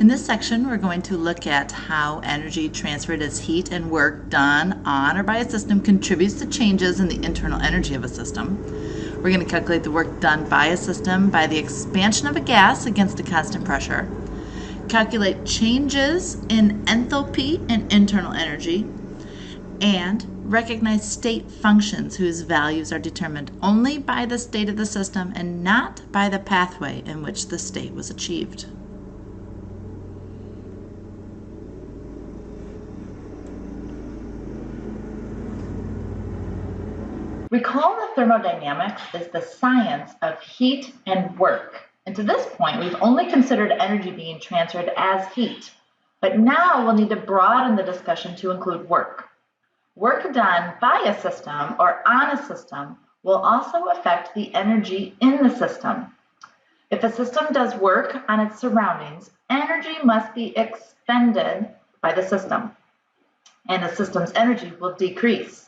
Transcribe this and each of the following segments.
In this section, we're going to look at how energy transferred as heat and work done on or by a system contributes to changes in the internal energy of a system. We're going to calculate the work done by a system by the expansion of a gas against a constant pressure, calculate changes in enthalpy and internal energy, and recognize state functions whose values are determined only by the state of the system and not by the pathway in which the state was achieved. Recall that thermodynamics is the science of heat and work. And to this point, we've only considered energy being transferred as heat. But now we'll need to broaden the discussion to include work. Work done by a system or on a system will also affect the energy in the system. If a system does work on its surroundings, energy must be expended by the system, and the system's energy will decrease.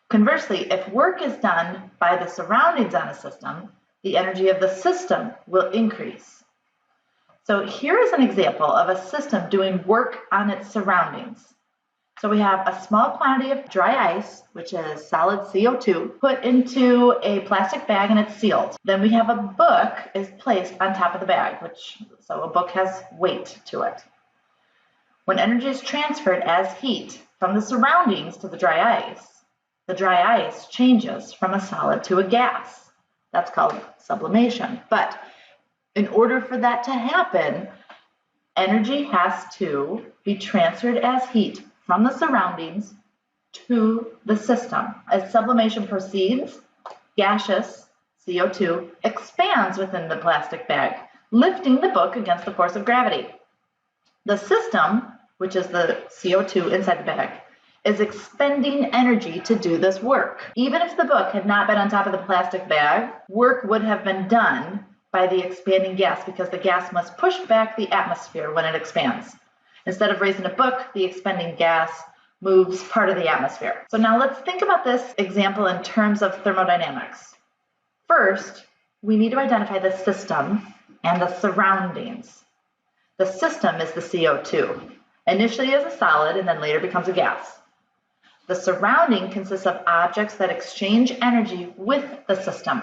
Conversely, if work is done by the surroundings on a system, the energy of the system will increase. So here is an example of a system doing work on its surroundings. So we have a small quantity of dry ice, which is solid CO2, put into a plastic bag and it's sealed. Then we have a book is placed on top of the bag, so a book has weight to it. When energy is transferred as heat from the surroundings to the dry ice changes from a solid to a gas. That's called sublimation. But in order for that to happen, energy has to be transferred as heat from the surroundings to the system. As sublimation proceeds, gaseous CO2 expands within the plastic bag, lifting the book against the force of gravity. The system, which is the CO2 inside the bag, is expending energy to do this work. Even if the book had not been on top of the plastic bag, work would have been done by the expanding gas because the gas must push back the atmosphere when it expands. Instead of raising a book, the expending gas moves part of the atmosphere. So now let's think about this example in terms of thermodynamics. First, we need to identify the system and the surroundings. The system is the CO2, initially as a solid and then later becomes a gas. The surrounding consists of objects that exchange energy with the system.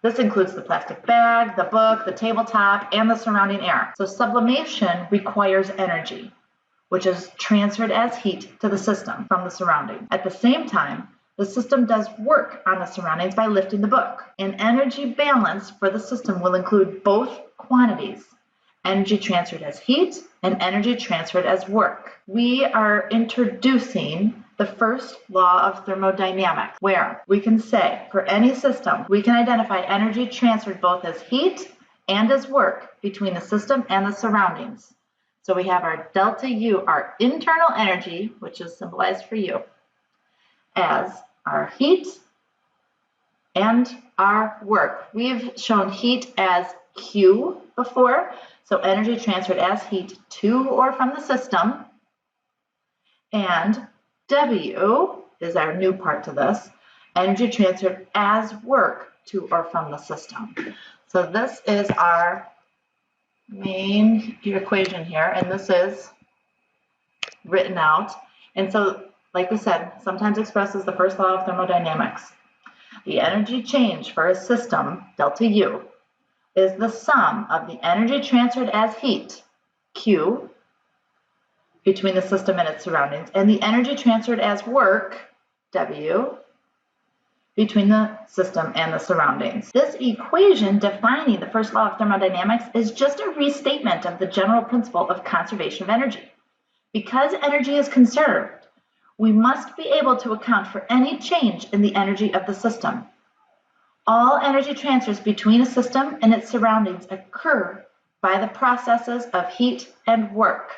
This includes the plastic bag, the book, the tabletop, and the surrounding air. So sublimation requires energy, which is transferred as heat to the system from the surrounding. At the same time, the system does work on the surroundings by lifting the book. An energy balance for the system will include both quantities, energy transferred as heat and energy transferred as work. We are introducing the first law of thermodynamics, where we can say for any system, we can identify energy transferred both as heat and as work between the system and the surroundings. So we have our delta U, our internal energy, which is symbolized for U, as our heat and our work. We've shown heat as Q before, so energy transferred as heat to or from the system, and W is our new part to this, energy transferred as work to or from the system. So this is our main equation here, and this is written out. And so, like we said, sometimes expressed as the first law of thermodynamics. The energy change for a system, delta U, is the sum of the energy transferred as heat, Q, between the system and its surroundings, and the energy transferred as work, W, between the system and the surroundings. This equation defining the first law of thermodynamics is just a restatement of the general principle of conservation of energy. Because energy is conserved, we must be able to account for any change in the energy of the system. All energy transfers between a system and its surroundings occur by the processes of heat and work.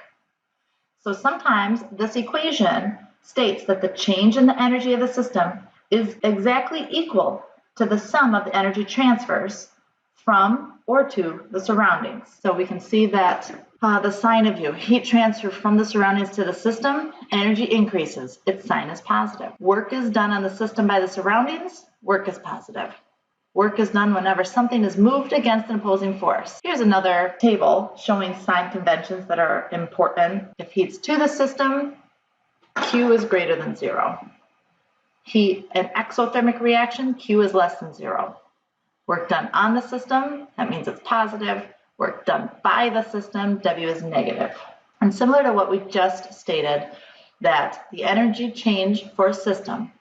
So sometimes this equation states that the change in the energy of the system is exactly equal to the sum of the energy transfers from or to the surroundings. So we can see that the sign of U, heat transfer from the surroundings to the system, energy increases. Its sign is positive. Work is done on the system by the surroundings, work is positive. Work is done whenever something is moved against an opposing force. Here's another table showing sign conventions that are important. If heat's to the system, Q is greater than 0. Heat an exothermic reaction, Q is less than 0. Work done on the system, that means it's positive. Work done by the system, W is negative. And similar to what we just stated, that the energy change for a system,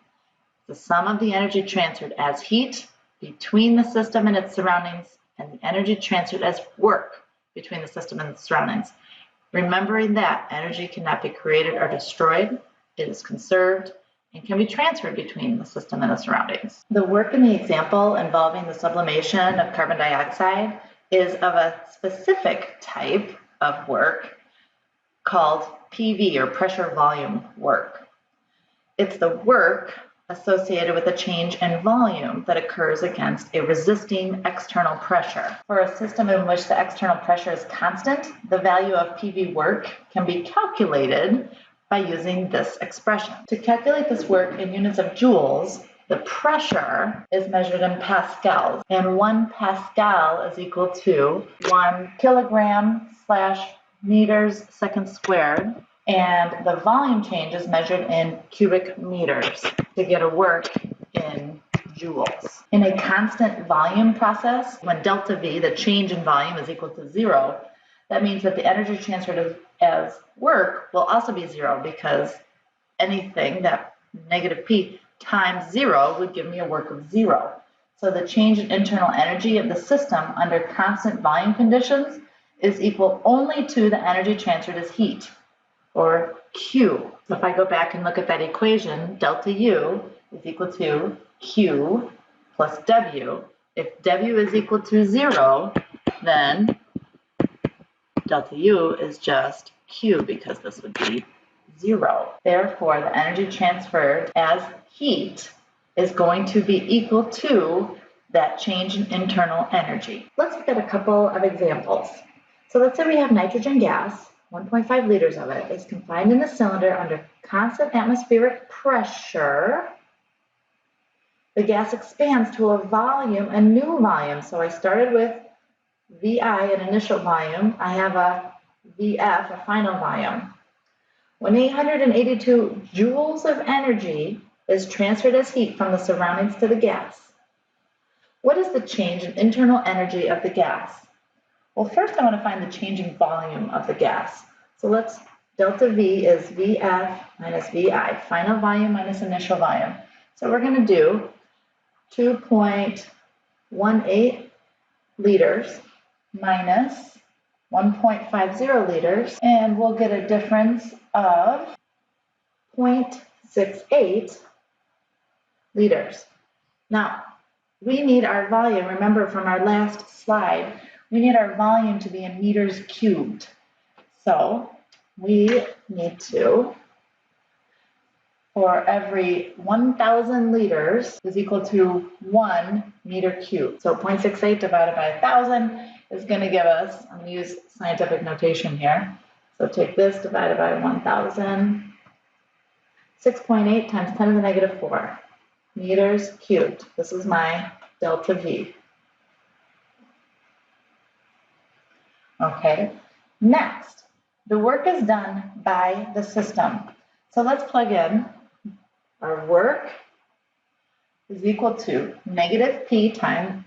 the sum of the energy transferred as heat between the system and its surroundings, and the energy transferred as work between the system and its surroundings. Remembering that energy cannot be created or destroyed, it is conserved and can be transferred between the system and the surroundings. The work in the example involving the sublimation of carbon dioxide is of a specific type of work called PV, or pressure volume work. It's the work associated with a change in volume that occurs against a resisting external pressure. For a system in which the external pressure is constant, the value of PV work can be calculated by using this expression. To calculate this work in units of joules, the pressure is measured in pascals, and 1 pascal is equal to 1 kilogram / meters second squared, and the volume change is measured in cubic meters to get a work in joules. In a constant volume process, when delta V, the change in volume, is equal to 0, that means that the energy transferred as work will also be 0, because anything that negative P times 0 would give me a work of 0. So the change in internal energy of the system under constant volume conditions is equal only to the energy transferred as heat, or Q. So if I go back and look at that equation, delta U is equal to Q plus W. If W is equal to 0, then delta U is just Q, because this would be 0. Therefore, the energy transferred as heat is going to be equal to that change in internal energy. Let's look at a couple of examples. So let's say we have nitrogen gas, 1.5 liters of it is confined in the cylinder under constant atmospheric pressure. The gas expands to a new volume. So I started with VI, an initial volume. I have a VF, a final volume. When 882 joules of energy is transferred as heat from the surroundings to the gas, what is the change in internal energy of the gas? Well, first I want to find the changing volume of the gas. So delta V is VF minus VI, final volume minus initial volume. So we're going to do 2.18 liters minus 1.50 liters, and we'll get a difference of 0.68 liters. Now, we need our volume, remember from our last slide, we need our volume to be in meters cubed. So we need to, for every 1,000 liters is equal to 1 meter cubed. So 0.68 divided by 1,000 is going to give us, I'm going to use scientific notation here. So take this divided by 1,000, 6.8 times 10 to the negative 4 meters cubed. This is my delta V. Okay, next, the work is done by the system. So let's plug in our work is equal to negative P times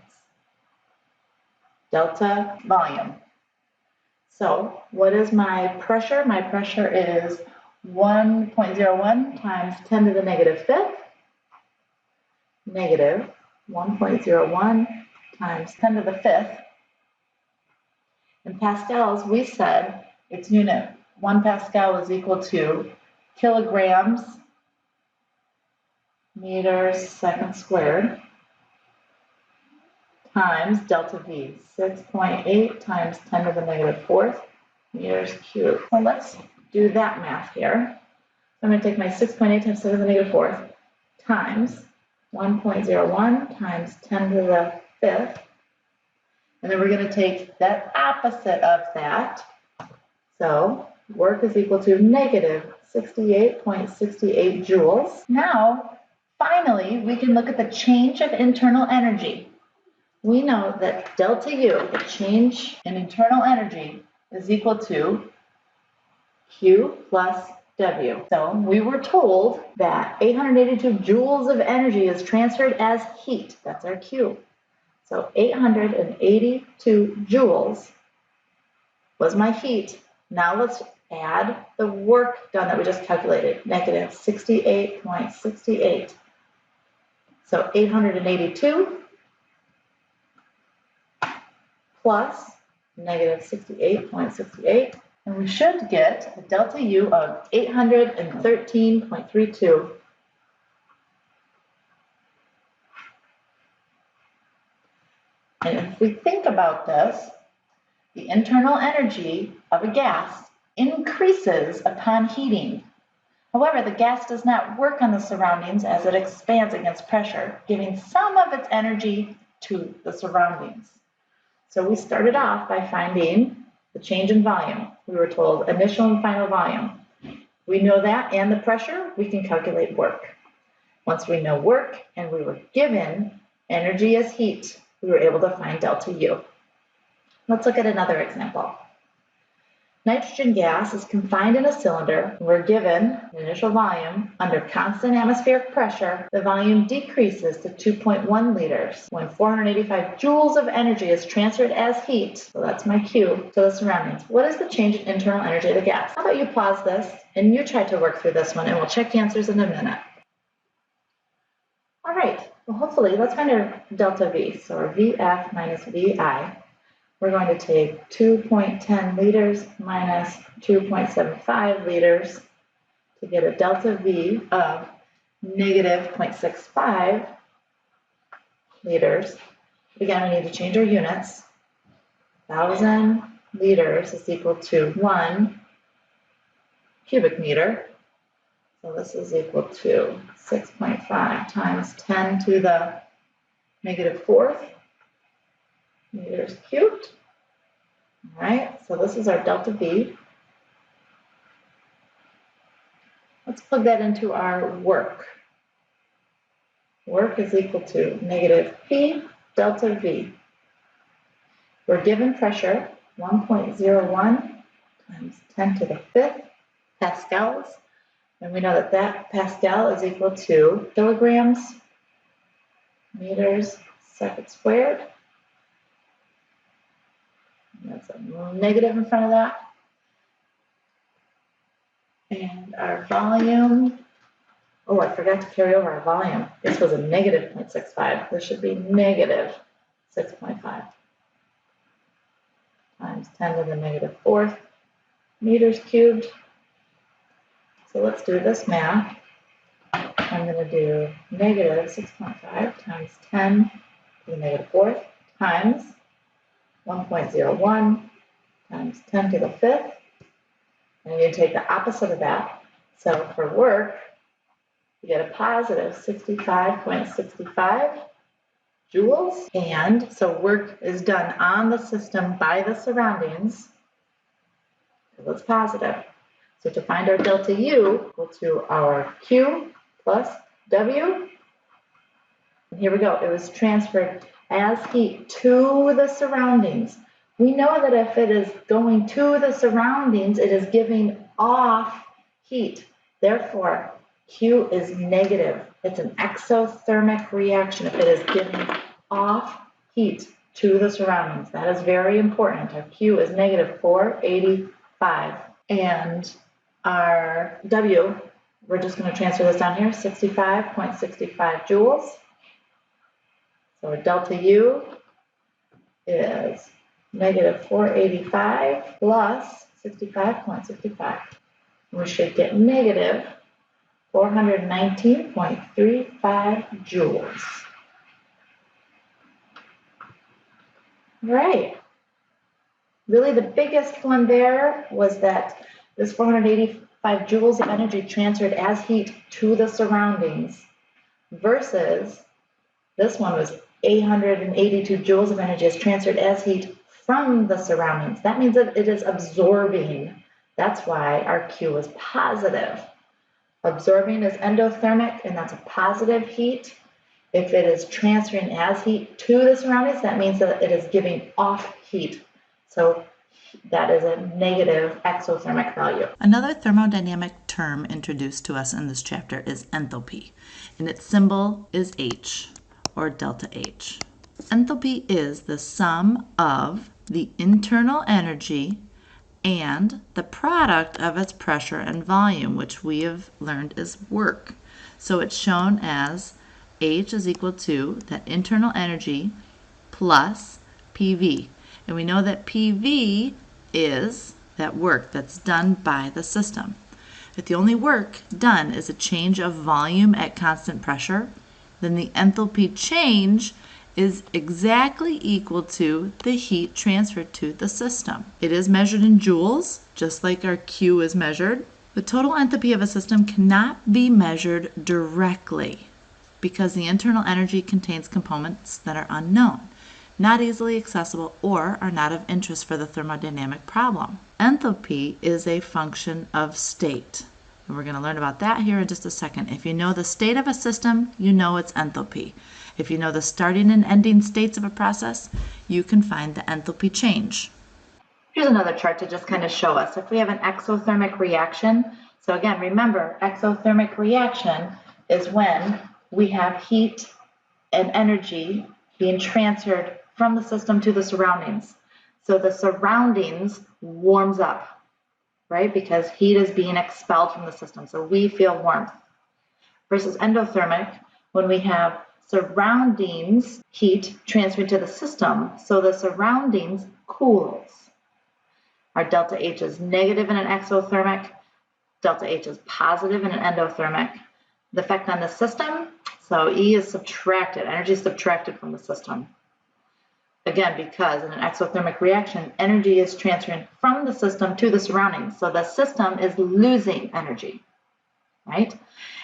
delta volume. So what is my pressure? My pressure is 1.01 times 10 to the negative 5th, negative 1.01 times 10 to the 5th. In pascals, we said its unit, 1 pascal is equal to kilograms meters second squared times delta V, 6.8 times 10 to the negative 4th meters cubed. So let's do that math here. I'm going to take my 6.8 times 10 to the negative 4th times 1.01 times 10 to the 5th. And then we're going to take that opposite of that. So work is equal to negative 68.68 joules. Now, finally, we can look at the change of internal energy. we know that delta U, the change in internal energy, is equal to Q plus W. So we were told that 882 joules of energy is transferred as heat. That's our Q. So 882 joules was my heat. Now let's add the work done that we just calculated, negative 68.68. So 882 plus negative 68.68, and we should get a delta U of 813.32. And if we think about this, the internal energy of a gas increases upon heating. However, the gas does not work on the surroundings as it expands against pressure, giving some of its energy to the surroundings. So we started off by finding the change in volume. We were told initial and final volume. We know that and the pressure, we can calculate work. Once we know work and we were given energy as heat, we were able to find delta U. Let's look at another example. Nitrogen gas is confined in a cylinder. We're given an initial volume. Under constant atmospheric pressure, the volume decreases to 2.1 liters when 485 joules of energy is transferred as heat, so that's my Q, to the surroundings. What is the change in internal energy of the gas? How about you pause this and you try to work through this one, and we'll check answers in a minute. All right, well, hopefully, let's find our delta V. So our VF minus VI. We're going to take 2.10 liters minus 2.75 liters to get a delta V of negative 0.65 liters. Again, we need to change our units. 1,000 liters is equal to 1 cubic meter. So this is equal to 6.5 times 10 to the negative fourth meters cubed. All right, so this is our delta V. Let's plug that into our work. Work is equal to negative P delta V. We're given pressure 1.01 times 10 to the fifth pascals. And we know that that Pascal is equal to kilograms meters second squared. That's a negative in front of that. And our volume, oh, I forgot to carry over our volume. This was a negative 0.65. This should be negative 6.5 times 10 to the negative fourth meters cubed. So let's do this math. I'm going to do negative 6.5 times 10 to the negative fourth times 1.01 times 10 to the fifth. And you take the opposite of that. So for work, you get a positive 65.65 joules. And so work is done on the system by the surroundings. So that's positive. So to find our delta U, equal to our Q plus W. And here we go. It was transferred as heat to the surroundings. We know that if it is going to the surroundings, it is giving off heat. Therefore, Q is negative. It's an exothermic reaction if it is giving off heat to the surroundings. That is very important. Our Q is negative 485. And our W, we're just going to transfer this down here, 65.65 joules. So our delta U is negative 485 plus 65.65. We should get negative 419.35 joules. Right. Really the biggest one there was that this 485 joules of energy transferred as heat to the surroundings versus this one was 882 joules of energy is transferred as heat from the surroundings. That means that it is absorbing. That's why our Q is positive. Absorbing is endothermic, and that's a positive heat. If it is transferring as heat to the surroundings, that means that it is giving off heat. So that is a negative exothermic value. Another thermodynamic term introduced to us in this chapter is enthalpy, and its symbol is H, or delta H. Enthalpy is the sum of the internal energy and the product of its pressure and volume, which we have learned is work. So it's shown as H is equal to that internal energy plus PV. And we know that PV is that work that's done by the system. If the only work done is a change of volume at constant pressure, then the enthalpy change is exactly equal to the heat transferred to the system. It is measured in joules, just like our Q is measured. The total enthalpy of a system cannot be measured directly because the internal energy contains components that are unknown, not easily accessible, or are not of interest for the thermodynamic problem. Enthalpy is a function of state. And we're going to learn about that here in just a second. If you know the state of a system, you know its enthalpy. If you know the starting and ending states of a process, you can find the enthalpy change. Here's another chart to just kind of show us. If we have an exothermic reaction, so again, remember, exothermic reaction is when we have heat and energy being transferred from the system to the surroundings. So the surroundings warms up, right? Because heat is being expelled from the system. So we feel warmth. Versus endothermic, when we have surroundings heat transferred to the system, so the surroundings cools. Our delta H is negative in an exothermic, delta H is positive in an endothermic. The effect on the system, so E is subtracted, energy is subtracted from the system. Again, because in an exothermic reaction, energy is transferring from the system to the surroundings, so the system is losing energy, right?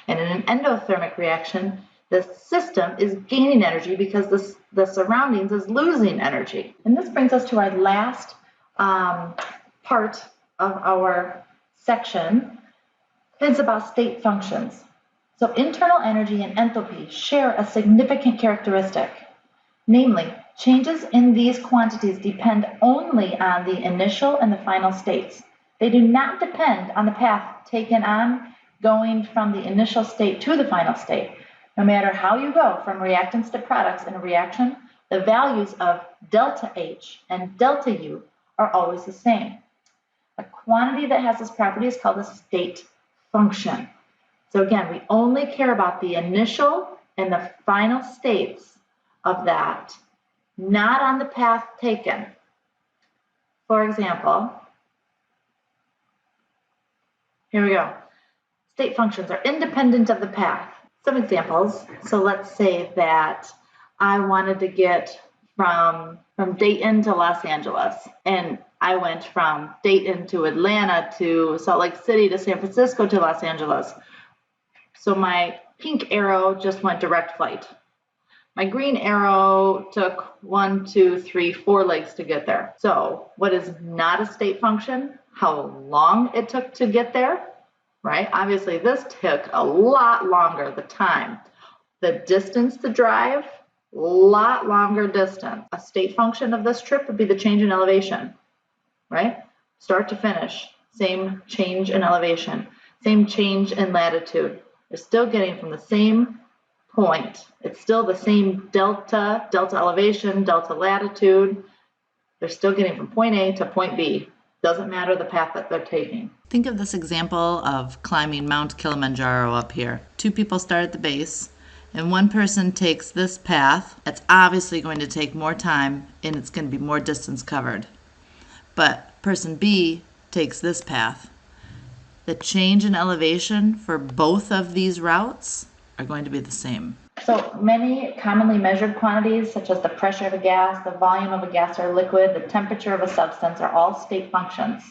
And in an endothermic reaction, the system is gaining energy because the surroundings is losing energy. And this brings us to our last part of our section. It's about state functions. So internal energy and enthalpy share a significant characteristic. Namely, changes in these quantities depend only on the initial and the final states. They do not depend on the path taken on going from the initial state to the final state. No matter how you go from reactants to products in a reaction, the values of delta H and delta U are always the same. A quantity that has this property is called a state function. So again, we only care about the initial and the final states of that, not on the path taken. For example, here we go. State functions are independent of the path. Some examples. So let's say that I wanted to get from Dayton to Los Angeles, and I went from Dayton to Atlanta to Salt Lake City to San Francisco to Los Angeles. So my pink arrow just went direct flight. My green arrow took 1, 2, 3, 4 legs to get there. So what is not a state function? How long it took to get there, right? Obviously this took a lot longer, the time. The distance to drive, a lot longer distance. A state function of this trip would be the change in elevation, right? Start to finish, same change in elevation, same change in latitude. They're still getting from the same point. It's still the same delta elevation, delta latitude. They're still getting from point A to point B. Doesn't matter the path that they're taking. Think of this example of climbing Mount Kilimanjaro up here. 2 people start at the base, and one person takes this path. It's obviously going to take more time, and it's going to be more distance covered. But person B takes this path. The change in elevation for both of these routes are going to be the same. So many commonly measured quantities, such as the pressure of a gas, the volume of a gas or liquid, the temperature of a substance, are all state functions.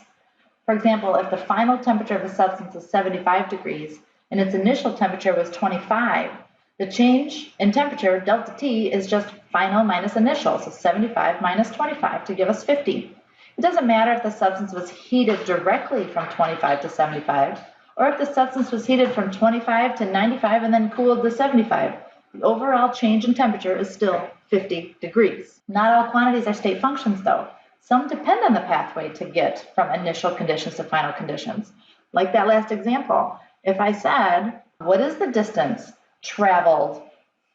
For example, if the final temperature of a substance is 75 degrees and its initial temperature was 25, the change in temperature, delta T, is just final minus initial, so 75 minus 25 to give us 50. It doesn't matter if the substance was heated directly from 25 to 75, or if the substance was heated from 25 to 95 and then cooled to 75. The overall change in temperature is still 50 degrees. Not all quantities are state functions, though. Some depend on the pathway to get from initial conditions to final conditions. Like that last example, if I said, what is the distance traveled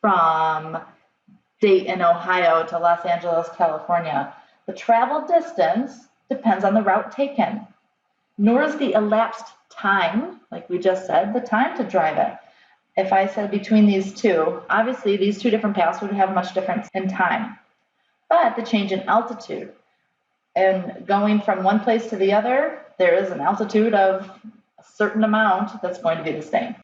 from Dayton, Ohio to Los Angeles, California? The travel distance depends on the route taken, nor is the elapsed time, like we just said, the time to drive it. If I said between these two, obviously these two different paths would have much difference in time. But the change in altitude and going from one place to the other, there is an altitude of a certain amount that's going to be the same.